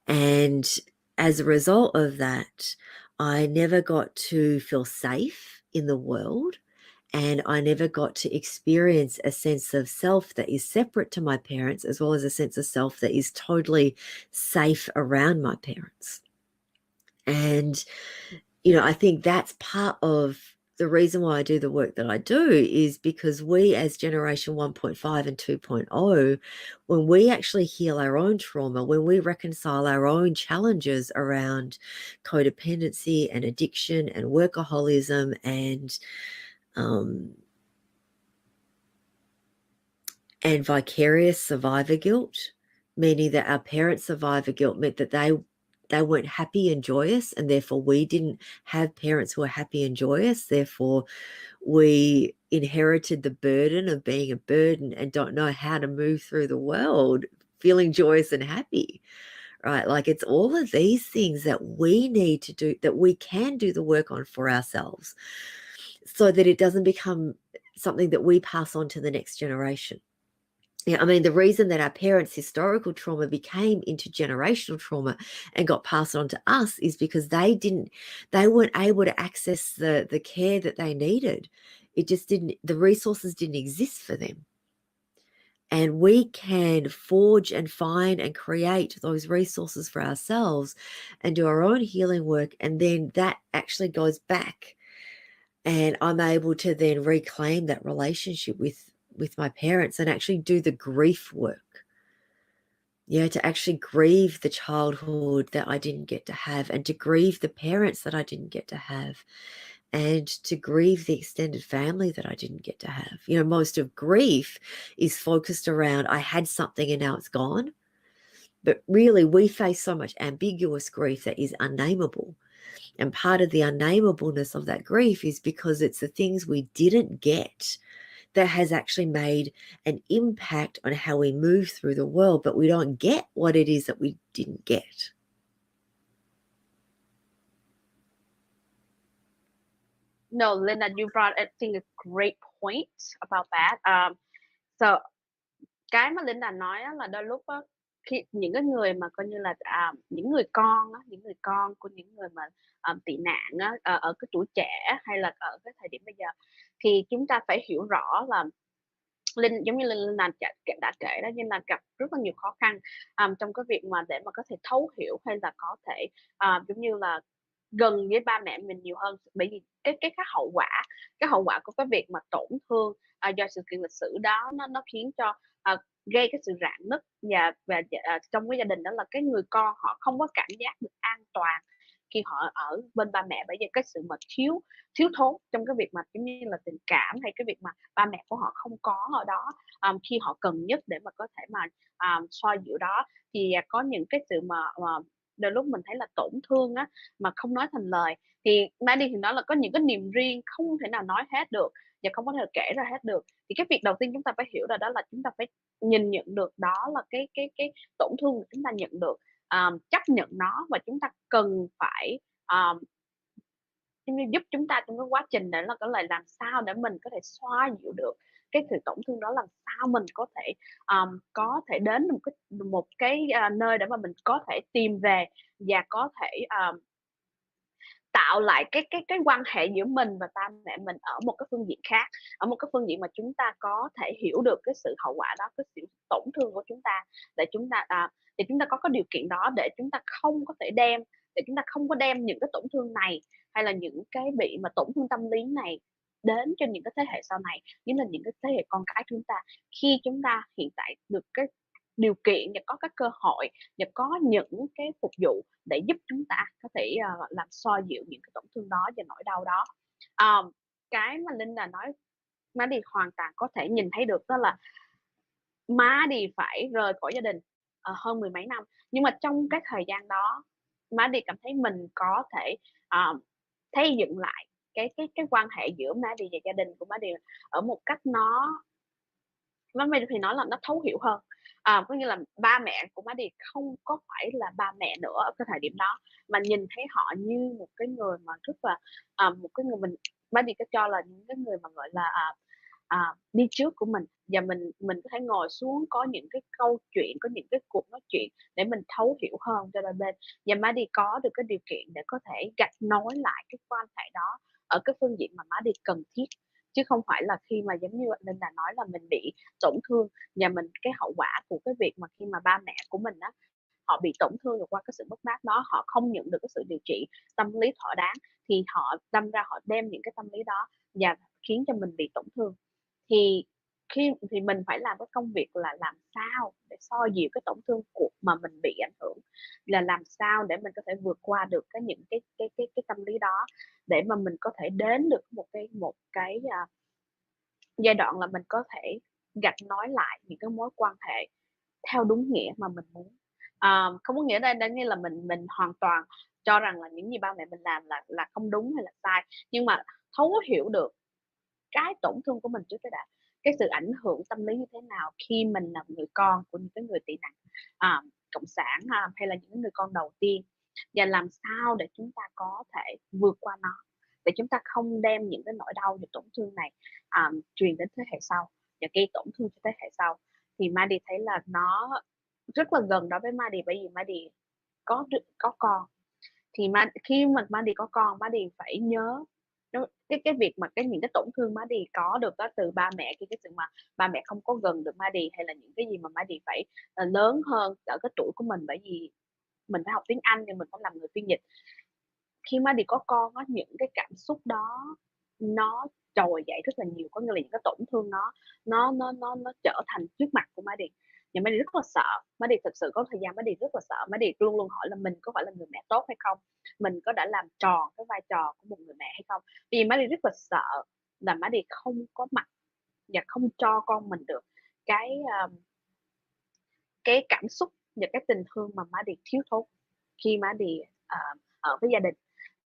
And as a result of that, I never got to feel safe in the world, and I never got to experience a sense of self that is separate to my parents, as well as a sense of self that is totally safe around my parents. And, you know, I think that's part of the reason why I do the work that I do, is because we, as generation 1.5 and 2.0, when we actually heal our own trauma, when we reconcile our own challenges around codependency and addiction and workaholism and vicarious survivor guilt, meaning that our parents' survivor guilt meant that they they weren't happy and joyous, and therefore we didn't have parents who were happy and joyous. Therefore, we inherited the burden of being a burden and don't know how to move through the world feeling joyous and happy, right? Like, it's all of these things that we need to do, that we can do the work on for ourselves, so that it doesn't become something that we pass on to the next generation. Yeah, I mean, the reason that our parents' historical trauma became intergenerational trauma and got passed on to us is because they weren't able to access the care that they needed. It just didn't, the resources didn't exist for them. And we can forge and find and create those resources for ourselves and do our own healing work. And then that actually goes back, and I'm able to then reclaim that relationship with my parents and actually do the grief work. Yeah, to actually grieve the childhood that I didn't get to have, and to grieve the parents that I didn't get to have, and to grieve the extended family that I didn't get to have. You know, most of grief is focused around, I had something and now it's gone. But really, we face so much ambiguous grief that is unnameable. And part of the unnameableness of that grief is because it's the things we didn't get that has actually made an impact on how we move through the world, but we don't get what it is that we didn't get. No, Linda, you brought, I think, a great point about that. So cái mà Linda nói á, là đôi lúc á, khi những cái người mà coi như là những người con á, những người con của những người mà tị nạn á, ở cái tuổi trẻ hay là ở cái thời điểm bây giờ, thì chúng ta phải hiểu rõ là giống như Linh đã kể đó, nhưng là gặp rất là nhiều khó khăn trong cái việc mà để mà có thể thấu hiểu hay là có thể giống như là gần với ba mẹ mình nhiều hơn, bởi vì cái hậu quả của cái việc mà tổn thương do sự kiện lịch sử đó, nó khiến cho gây cái sự rạn nứt và trong cái gia đình, đó là cái người con họ không có cảm giác được an toàn khi họ ở bên ba mẹ, bởi vì cái sự mà thiếu thốn trong cái việc mà giống như là tình cảm, hay cái việc mà ba mẹ của họ không có ở đó khi họ cần nhất để mà có thể mà xoa dịu đó. Thì có những cái sự mà đôi lúc mình thấy là tổn thương á, mà không nói thành lời, thì Maddie thì nói là có những cái niềm riêng không thể nào nói hết được và không có thể kể ra hết được. Thì cái việc đầu tiên chúng ta phải hiểu đó là chúng ta phải nhìn nhận được đó là cái tổn thương mà chúng ta nhận được, chấp nhận nó, và chúng ta cần phải giúp chúng ta trong cái quá trình để là có lại làm sao để mình có thể xoa dịu được cái sự tổn thương đó, làm sao mình có thể đến một cái nơi để mà mình có thể tìm về và có thể tạo lại cái quan hệ giữa mình và ba mẹ mình ở một cái phương diện khác, ở một cái phương diện mà chúng ta có thể hiểu được cái sự hậu quả đó, cái sự tổn thương của chúng ta, để chúng ta có cái điều kiện đó để chúng ta không có đem những cái tổn thương này, hay là những cái bị mà tổn thương tâm lý này đến cho những cái thế hệ sau này, như là những cái thế hệ con cái chúng ta, khi chúng ta hiện tại được cái điều kiện và có các cơ hội và có những cái phục vụ để giúp chúng ta có thể làm xoa dịu những cái tổn thương đó và nỗi đau đó. Cái mà Linda nói má đi hoàn toàn có thể nhìn thấy được, đó là má đi phải rời khỏi gia đình hơn 10 mấy năm, nhưng mà trong cái thời gian đó má đi cảm thấy mình có thể xây dựng lại cái quan hệ giữa má đi và gia đình của má đi ở một cách má đi thì nói là nó thấu hiểu hơn. Có như là ba mẹ của má đi không có phải là ba mẹ nữa ở cái thời điểm đó, mà nhìn thấy họ như một cái người mà rất là một cái người mình má đi có cho là những cái người mà gọi là đi trước của mình, và mình có thể ngồi xuống có những cái câu chuyện, có những cái cuộc nói chuyện để mình thấu hiểu hơn cho đôi bên, và má đi có được cái điều kiện để có thể gạch nối lại cái quan hệ đó ở cái phương diện mà má đi cần thiết, chứ không phải là khi mà giống như Linh đã nói là mình bị tổn thương, và cái hậu quả của cái việc mà khi mà ba mẹ của mình á, họ bị tổn thương qua cái sự mất mát đó, họ không nhận được cái sự điều trị tâm lý thỏa đáng, thì họ đâm ra họ đem những cái tâm lý đó và khiến cho mình bị tổn thương. Thì mình phải làm cái công việc là làm sao để xoa dịu cái tổn thương của mà mình bị ảnh hưởng, là làm sao để mình có thể vượt qua được những cái tâm lý đó, để mà mình có thể đến được một cái giai đoạn là mình có thể gạch nối lại những cái mối quan hệ theo đúng nghĩa mà mình muốn. Không có nghĩa đây đây như là mình hoàn toàn cho rằng là những gì ba mẹ mình làm là không đúng hay là sai, nhưng mà thấu hiểu được cái tổn thương của mình trước cái đã, cái sự ảnh hưởng tâm lý như thế nào khi mình là người con của những cái người tị nạn cộng sản hay là những người con đầu tiên, và làm sao để chúng ta có thể vượt qua nó, để chúng ta không đem những cái nỗi đau, những tổn thương này truyền đến thế hệ sau và gây tổn thương cho thế hệ sau. Thì Maddie thấy là nó rất là gần đối với Maddie, bởi vì Maddie có con. Thì khi mà Maddie có con, Maddie phải nhớ cái việc mà những cái tổn thương Maddie có được đó từ ba mẹ, cái sự mà ba mẹ không có gần được Maddie, hay là những cái gì mà Maddie phải lớn hơn ở cái tuổi của mình, bởi vì mình phải học tiếng Anh thì mình phải làm người phiên dịch. Khi Maddie có con á, những cái cảm xúc đó nó trồi dậy rất là nhiều, có nghĩa là những cái tổn thương nó trở thành trước mặt của Maddie. Nhưng Maddie rất là sợ, Maddie thực sự có thời gian Maddie rất là sợ, Maddie luôn luôn hỏi là mình có phải là người mẹ tốt hay không, mình có đã làm tròn cái vai trò của một người mẹ hay không, vì Maddie rất là sợ là Maddie không có mặt và không cho con mình được cái cảm xúc và cái tình thương mà Maddie thiếu thốn khi Maddie ở với gia đình.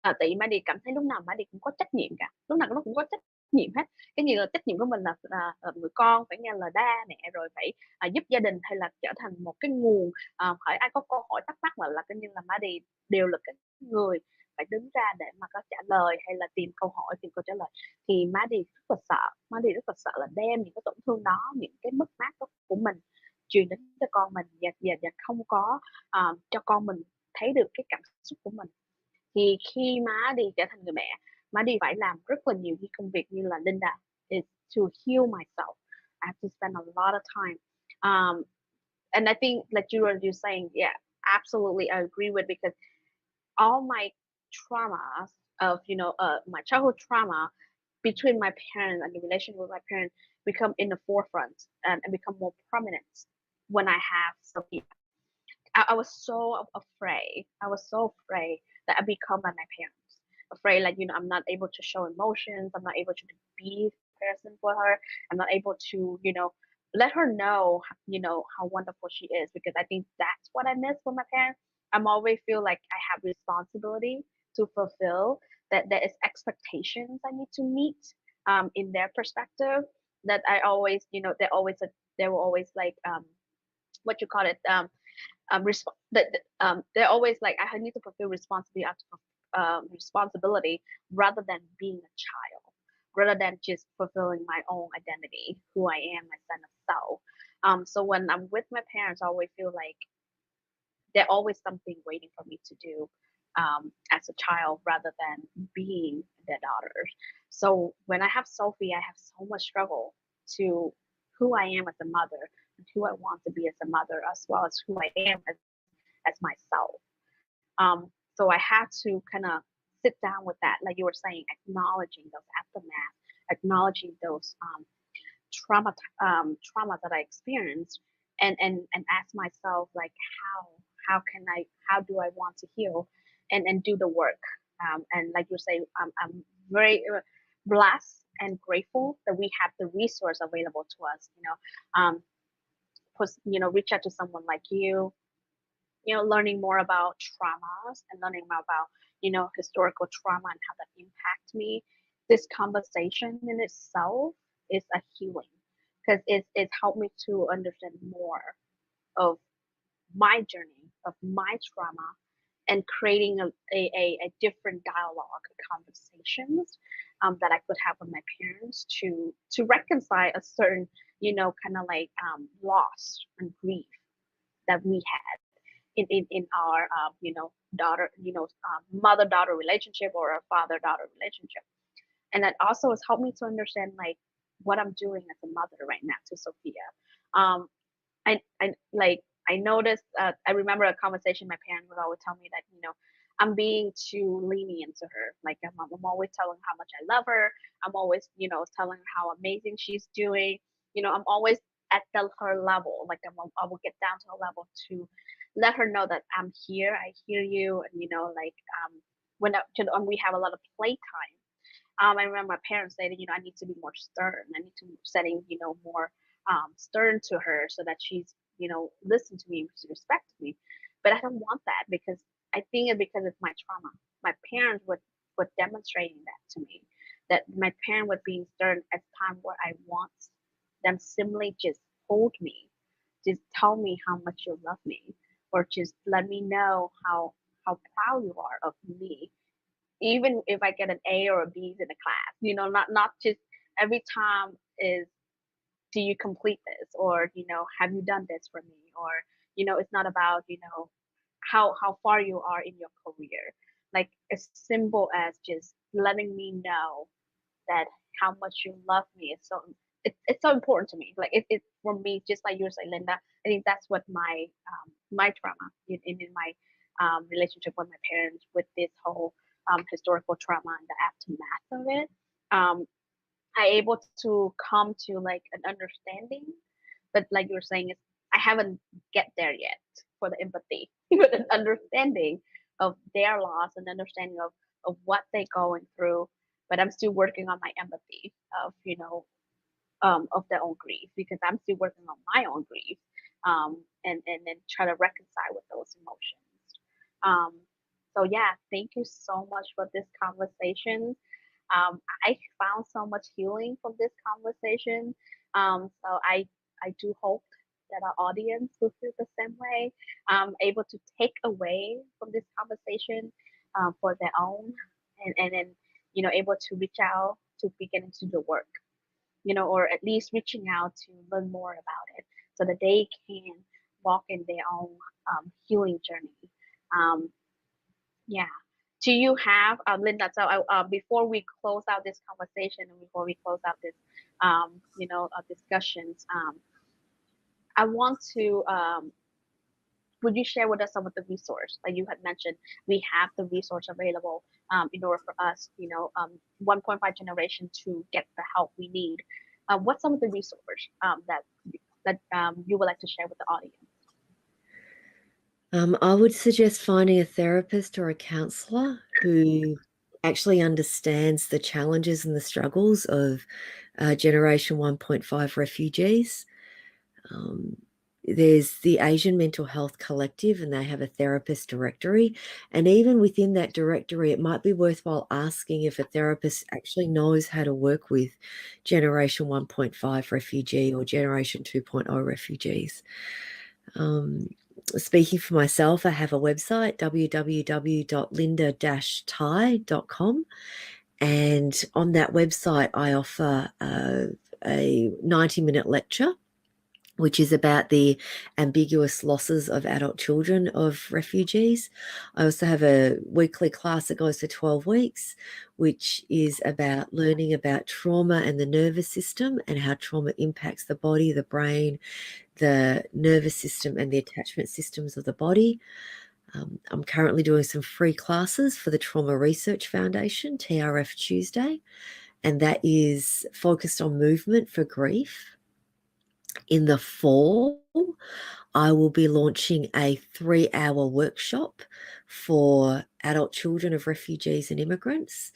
Tại vì Maddie cảm thấy lúc nào Maddie cũng có trách nhiệm cả, lúc nào nó cũng có trách nhiệm hết. Cái gì là trách nhiệm của mình là người con phải nghe lời ba mẹ, rồi phải giúp gia đình, hay là trở thành một cái nguồn hỏi ai có câu hỏi thắc mắc, là coi như là Maddie đều là cái người phải đứng ra để mà có trả lời, hay là tìm câu hỏi, tìm câu trả lời. Thì Maddie rất là sợ là đem những cái tổn thương đó, những cái mất mát đó của mình truyền đến cho con mình, và không có cho con mình thấy được cái cảm xúc của mình. Thì khi má đi trở thành người mẹ, má đi phải làm rất là nhiều cái công việc như là Linda is to heal myself. I have to spend a lot of time. And I think like you saying, yeah, absolutely, I agree with, because all my traumas of my childhood trauma between my parents and the relation with my parents become in the forefront and become more prominent when I have Sophia. I was so afraid. I was so afraid that I become like my parents. Afraid, like, I'm not able to show emotions. I'm not able to be a person for her. I'm not able to, let her know, how wonderful she is. Because I think that's what I miss from my parents. I'm always feel like I have responsibility to fulfill. That there is expectations I need to meet. In their perspective, that I always, they were always like, what you call it, they're always like, I need to fulfill responsibility rather than being a child, rather than just fulfilling my own identity, who I am, my sense of self. So when I'm with my parents, I always feel like there's always something waiting for me to do as a child, rather than being their daughter. So when I have Sophie, I have so much struggle to who I am as a mother, and who I want to be as a mother, as well as who I am as myself. So I had to kind of sit down with that, like you were saying, acknowledging those aftermath, acknowledging those trauma that I experienced, and ask myself, like, how do I want to heal, and do the work. And like you say, I'm very blessed and grateful that we have the resource available to us. Reach out to someone like you. Learning more about traumas, and learning more about historical trauma and how that impacts me. This conversation in itself is a healing, because it's helped me to understand more of my journey, of my trauma, and creating a different dialogue, conversations that I could have with my parents to reconcile a certain kind of like loss and grief that we had in our daughter mother daughter relationship, or a father daughter relationship. And that also has helped me to understand, like, what I'm doing as a mother right now to Sophia. I noticed, I remember a conversation my parents would always tell me that I'm being too lenient to her. Like, I'm always telling her how much I love her. I'm always telling her how amazing she's doing. I'm always at her level. Like, I will get down to her level to let her know that I'm here, I hear you, and like when we have a lot of playtime. I remember my parents say that I need to be more stern. I need to setting more stern to her, so that she's listen to me, respect me. But I don't want that because I think it's because of my trauma. My parents were demonstrating that to me. That my parents were being stern at time where I want them simply just hold me, just tell me how much you love me, or just let me know how proud you are of me, even if I get an A or a B in the class. Not just every time is, do you complete this, or have you done this for me, or it's not about how far you are in your career. Like as simple as just letting me know that how much you love me is so, it's so important to me. Like it for me, just like you say, Linda, I think that's what my trauma in my relationship with my parents, with this whole historical trauma and the aftermath of it, I able to come to like an understanding. But like you were saying, is I haven't get there yet for the empathy, but an understanding of their loss and understanding of what they're going through. But I'm still working on my empathy of of their own grief, because I'm still working on my own grief, and then try to reconcile with those emotions. Um, so yeah, thank you so much for this conversation. I found so much healing from this conversation. So I do hope that our audience will feel the same way, able to take away from this conversation for their own, and then able to reach out to begin to do the work, or at least reaching out to learn more about it, so that they can walk in their own healing journey. Um, yeah. Do you have, Linda? So before we close out this conversation and before we close out this, discussions, I want to. Would you share with us some of the resource, like you had mentioned? We have the resource available in order for us, 1.5 generation to get the help we need. What's some of the resource that you would like to share with the audience? I would suggest finding a therapist or a counselor who actually understands the challenges and the struggles of Generation 1.5 refugees. There's the Asian Mental Health Collective, and they have a therapist directory. And even within that directory, it might be worthwhile asking if a therapist actually knows how to work with Generation 1.5 refugee or Generation 2.0 refugees. Speaking for myself, I have a website, www.linda-tai.com. And on that website, I offer a 90-minute lecture, which is about the ambiguous losses of adult children of refugees. I also have a weekly class that goes for 12 weeks, which is about learning about trauma and the nervous system and how trauma impacts the body, the brain, the nervous system, and the attachment systems of the body. I'm currently doing some free classes for the Trauma Research Foundation, TRF Tuesday, and that is focused on movement for grief. In the fall, I will be launching a 3-hour workshop for adult children of refugees and immigrants.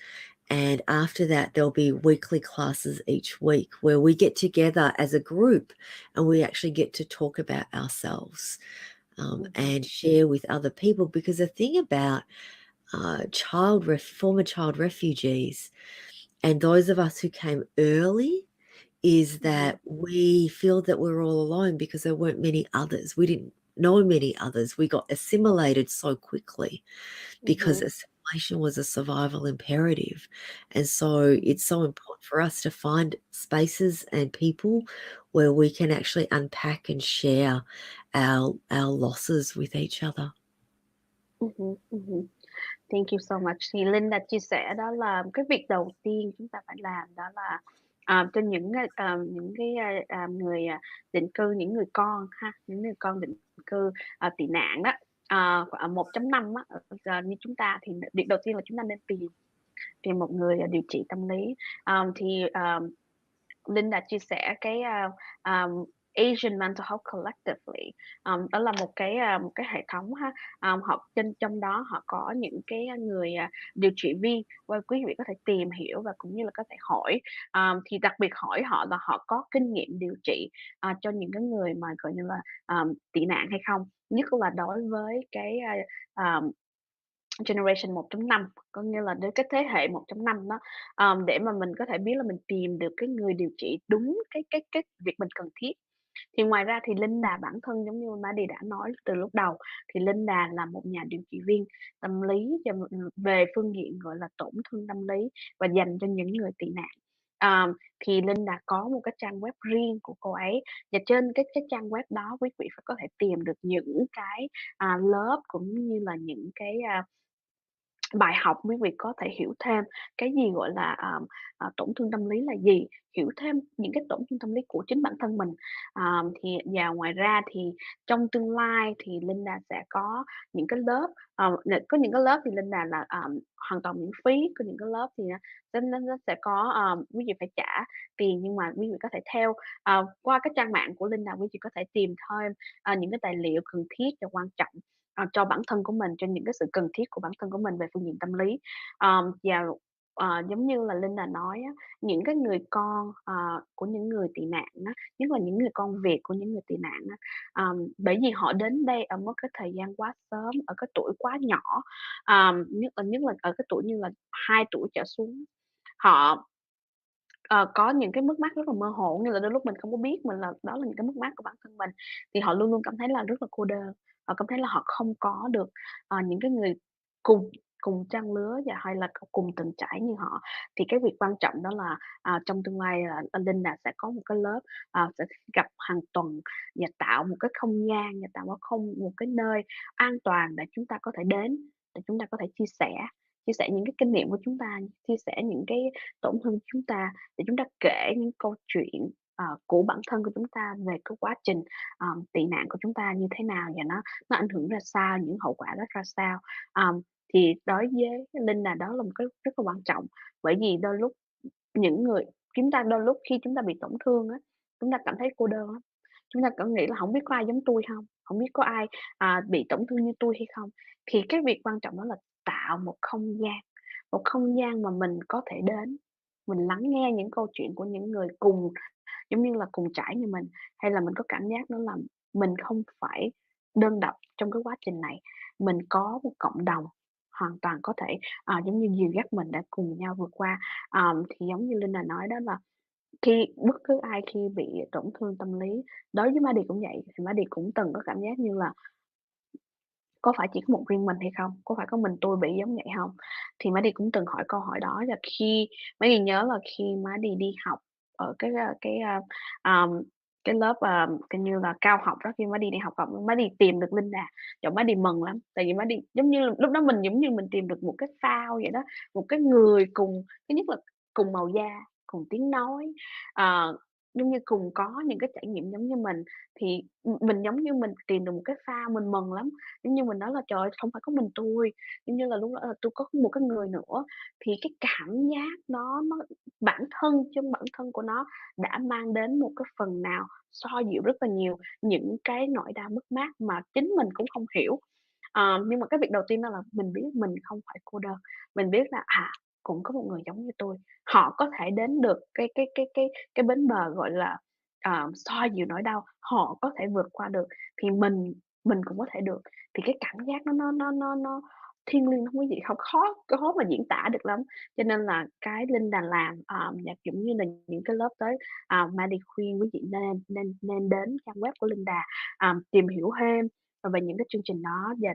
And after that, there'll be weekly classes each week where we get together as a group and we actually get to talk about ourselves and share with other people. Because the thing about former child refugees and those of us who came early is that we feel that we're all alone because there weren't many others. We didn't know many others. We got assimilated so quickly because assimilation was a survival imperative. And so it's so important for us to find spaces and people where we can actually unpack and share our losses with each other. Thank you so much. Thì Linda chia sẻ đó là cái việc đầu tiên chúng ta phải làm đó là cho những cái người định cư, những người con ha, những người con định cư tị nạn đó, 1.5 á, như chúng ta thì việc đầu tiên là chúng ta nên tìm một người điều trị tâm lý. Thì Linda chia sẻ cái Asian Mental Health Collectively, đó là một cái hệ thống ha. Họ trong đó họ có những cái người điều trị viên, và quý vị có thể tìm hiểu và cũng như là có thể hỏi. Thì đặc biệt hỏi họ là họ có kinh nghiệm điều trị cho những cái người mà gọi như là tị nạn hay không. nhất là đối với cái generation 1.5, có nghĩa là đến cái thế hệ 1.5 đó, để mà mình có thể biết là mình tìm được cái người điều trị đúng cái việc mình cần thiết. Thì ngoài ra thì Linda bản thân giống như Maddie đã nói từ lúc đầu, thì Linda là một nhà điều trị viên tâm lý về phương diện gọi là tổn thương tâm lý và dành cho những người tị nạn. Thì Linda có một cái trang web riêng của cô ấy, và trên cái trang web đó quý vị phải có thể tìm được những cái lớp cũng như là những cái bài học, quý vị có thể hiểu thêm cái gì gọi là tổn thương tâm lý là gì, hiểu thêm những cái tổn thương tâm lý của chính bản thân mình. Thì và ngoài ra thì trong tương lai thì Linda sẽ có những cái lớp, có những cái lớp thì Linda là hoàn toàn miễn phí, có những cái lớp thì nó sẽ có quý vị phải trả tiền, nhưng mà quý vị có thể theo qua cái trang mạng của Linda, quý vị có thể tìm thêm những cái tài liệu cần thiết và quan trọng cho bản thân của mình, cho những cái sự cần thiết của bản thân của mình về phương diện tâm lý. Và giống như là Linda nói á, những cái người con của những người tị nạn á, nhất là những người con Việt của những người tị nạn á, bởi vì họ đến đây ở một cái thời gian quá sớm, ở cái tuổi quá nhỏ, nhất là ở cái tuổi như là 2 tuổi trở xuống, họ có những cái mất mát rất là mơ hồ, như là đôi lúc mình không có biết mình là đó là những cái mất mát của bản thân mình, thì họ luôn luôn cảm thấy là rất là cô đơn, họ cảm thấy là họ không có được những cái người cùng cùng trang lứa và hay là cùng từng trải như họ. Thì cái việc quan trọng đó là trong tương lai là Linda sẽ có một cái lớp sẽ gặp hàng tuần và tạo một cái không gian và tạo một cái nơi an toàn để chúng ta có thể đến, để chúng ta có thể chia sẻ những cái kinh nghiệm của chúng ta, chia sẻ những cái tổn thương của chúng ta, để chúng ta kể những câu chuyện của bản thân của chúng ta về cái quá trình tị nạn của chúng ta như thế nào, và nó ảnh hưởng ra sao, những hậu quả đó ra sao. Thì đối với Linda đó là một cái rất là quan trọng, bởi vì đôi lúc đôi lúc khi chúng ta bị tổn thương á, chúng ta cảm thấy cô đơn lắm. Chúng ta cảm nghĩ là không biết có ai giống tôi không, không biết có ai bị tổn thương như tôi hay không. Thì cái việc quan trọng đó là tạo một không gian mà mình có thể đến, mình lắng nghe những câu chuyện của những người cùng giống như là cùng trải như mình, hay là mình có cảm giác đó là mình không phải đơn độc trong cái quá trình này, mình có một cộng đồng hoàn toàn có thể giống như dìu dắt mình để cùng nhau vượt qua. Thì giống như Linda nói đó là khi bất cứ ai khi bị tổn thương tâm lý, đối với Maddie cũng vậy, thì Maddie cũng từng có cảm giác như là có phải chỉ có một riêng mình hay không? Có phải có mình tôi bị giống vậy không? Thì Maddie cũng từng hỏi câu hỏi đó, và khi Maddie nhớ là khi Maddie đi học ở cái lớp, coi như là cao học đó, khi Maddie đi học Maddie tìm được Linda, trời, Maddie mừng lắm, tại vì Maddie giống như lúc đó mình giống như mình tìm được một cái phao vậy đó, một cái người cùng, thứ nhất là cùng màu da, cùng tiếng nói, giống như cùng có những cái trải nghiệm giống như mình, thì mình giống như mình tìm được một cái phao, mình mừng lắm. Giống như mình nói là "Trời ơi, không phải có mình tôi giống như là lúc đó là tôi có một cái người nữa." Thì cái cảm giác đó chính bản thân của nó đã mang đến một cái phần nào xoa dịu rất là nhiều những cái nỗi đau mất mát mà chính mình cũng không hiểu. Nhưng mà cái việc đầu tiên đó là mình biết mình không phải cô đơn, mình biết là, cũng có một người giống như tôi, họ có thể đến được cái bến bờ, gọi là, xoa dịu nỗi đau, họ có thể vượt qua được, thì mình cũng có thể được. Thì cái cảm giác nó thiêng liêng lắm quý vị, không khó khó mà diễn tả được lắm. Cho nên là cái Linda làm, và cũng như là những cái lớp tới, Maddie khuyên quý vị nên đến trang web của Linda, tìm hiểu thêm về những cái chương trình đó. Và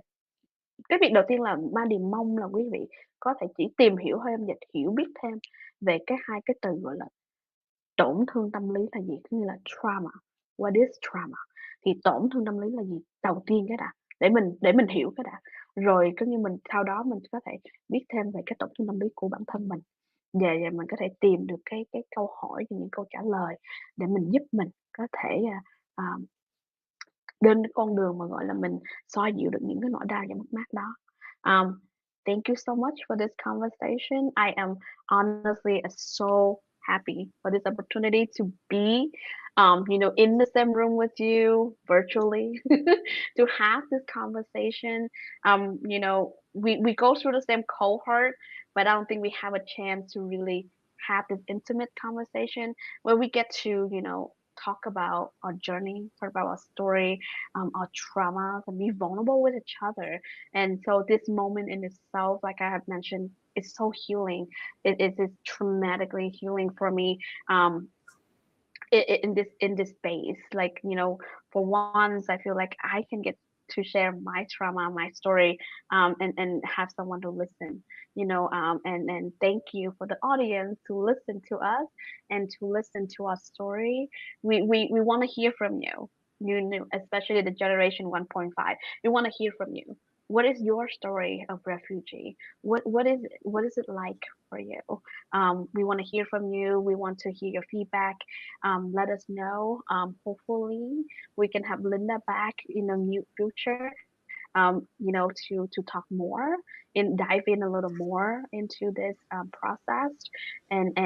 cái việc đầu tiên là Maddie mong là quý vị có thể chỉ tìm hiểu thêm và hiểu biết thêm về hai cái từ gọi là tổn thương tâm lý là gì, cũng như là trauma. What is trauma? Thì tổn thương tâm lý là gì? Đầu tiên cái đã, để mình hiểu cái đã. Rồi cứ như mình sau đó mình có thể biết thêm về cái tổn thương tâm lý của bản thân mình. Và mình có thể tìm được cái câu hỏi và những câu trả lời để mình giúp mình có thể à, đến cái con đường mà gọi là mình xoa dịu được những cái nỗi đau và mất mát đó. Thank you so much for this conversation. I am honestly so happy for this opportunity to be, in the same room with you virtually to have this conversation. We go through the same cohort, but I don't think we have a chance to really have this intimate conversation where we get to, talk about our journey, talk about our story, our traumas, and be vulnerable with each other. And so this moment in itself, like I have mentioned, is so healing. It is traumatically healing for me. In this space, like, you know, for once I feel like I can get to share my trauma, my story, and have someone to listen, you know. And thank you for the audience to listen to us and to listen to our story. We want to hear from you, especially the generation 1.5. We want to hear from you. What is your story of refugee? What is it like for you? We want to hear from you. We want to hear your feedback. Let us know. Hopefully, we can have Linda back in the new future. You know, to talk more and dive in a little more into this process, and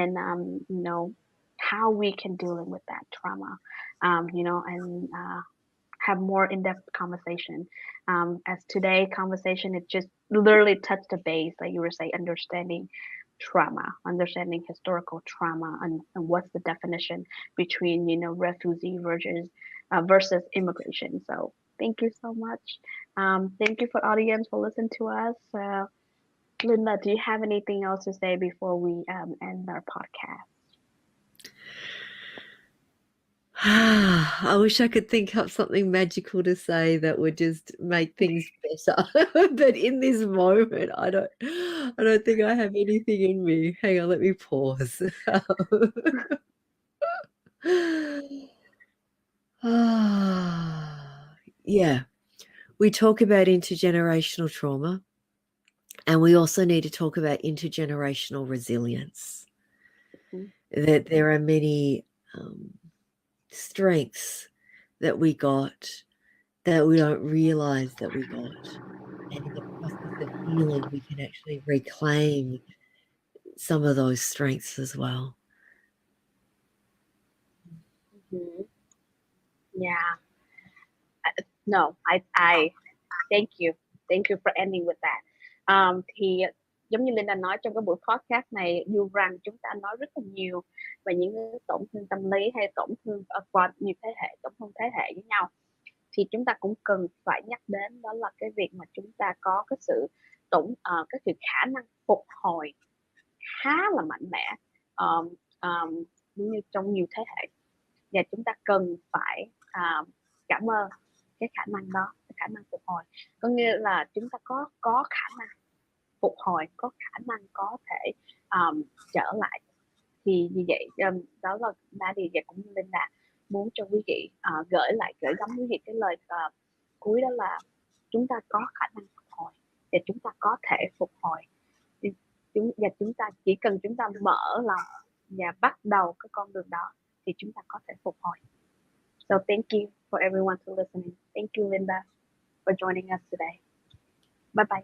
you know, how we can deal with that trauma. You know, and have more in-depth conversation. As today conversation, it just literally touched the base, like you were saying, understanding trauma, understanding historical trauma, and what's the definition between, you know, refugee versus immigration. So thank you so much. Thank you for audience for listening to us. Linda, do you have anything else to say before we end our podcast? I wish I could think up something magical to say that would just make things better. But in this moment, I don't think I have anything in me. Hang on, let me pause. Yeah, we talk about intergenerational trauma, and we also need to talk about intergenerational resilience. That there are many strengths that we got that we don't realize that we got. And in the process of healing, we can actually reclaim some of those strengths as well. Yeah. No, I thank you for ending with that. Thì giống như Linda nói trong cái buổi podcast này, dù rằng chúng ta nói rất là nhiều về những cái tổn thương tâm lý hay tổn thương qua nhiều thế hệ, tổn thương thế hệ với nhau, thì chúng ta cũng cần phải nhắc đến đó là cái việc mà chúng ta có cái sự cái sự khả năng phục hồi khá là mạnh mẽ như trong nhiều thế hệ, và chúng ta cần phải cảm ơn cái khả năng đó, cái khả năng phục hồi. Có nghĩa là chúng ta có khả năng phục hồi, có khả năng có thể trở lại. Thì như vậy đó là đã điều vậy cũng nên là muốn cho quý vị gửi gắm quý vị cái lời cuối, đó là chúng ta có khả năng phục hồi và chúng ta có thể phục hồi, và chúng ta chỉ cần chúng ta mở lòng và bắt đầu cái con đường đó thì chúng ta có thể phục hồi. So thank you for everyone for listening. Thank you, Linda, for joining us today. Bye bye.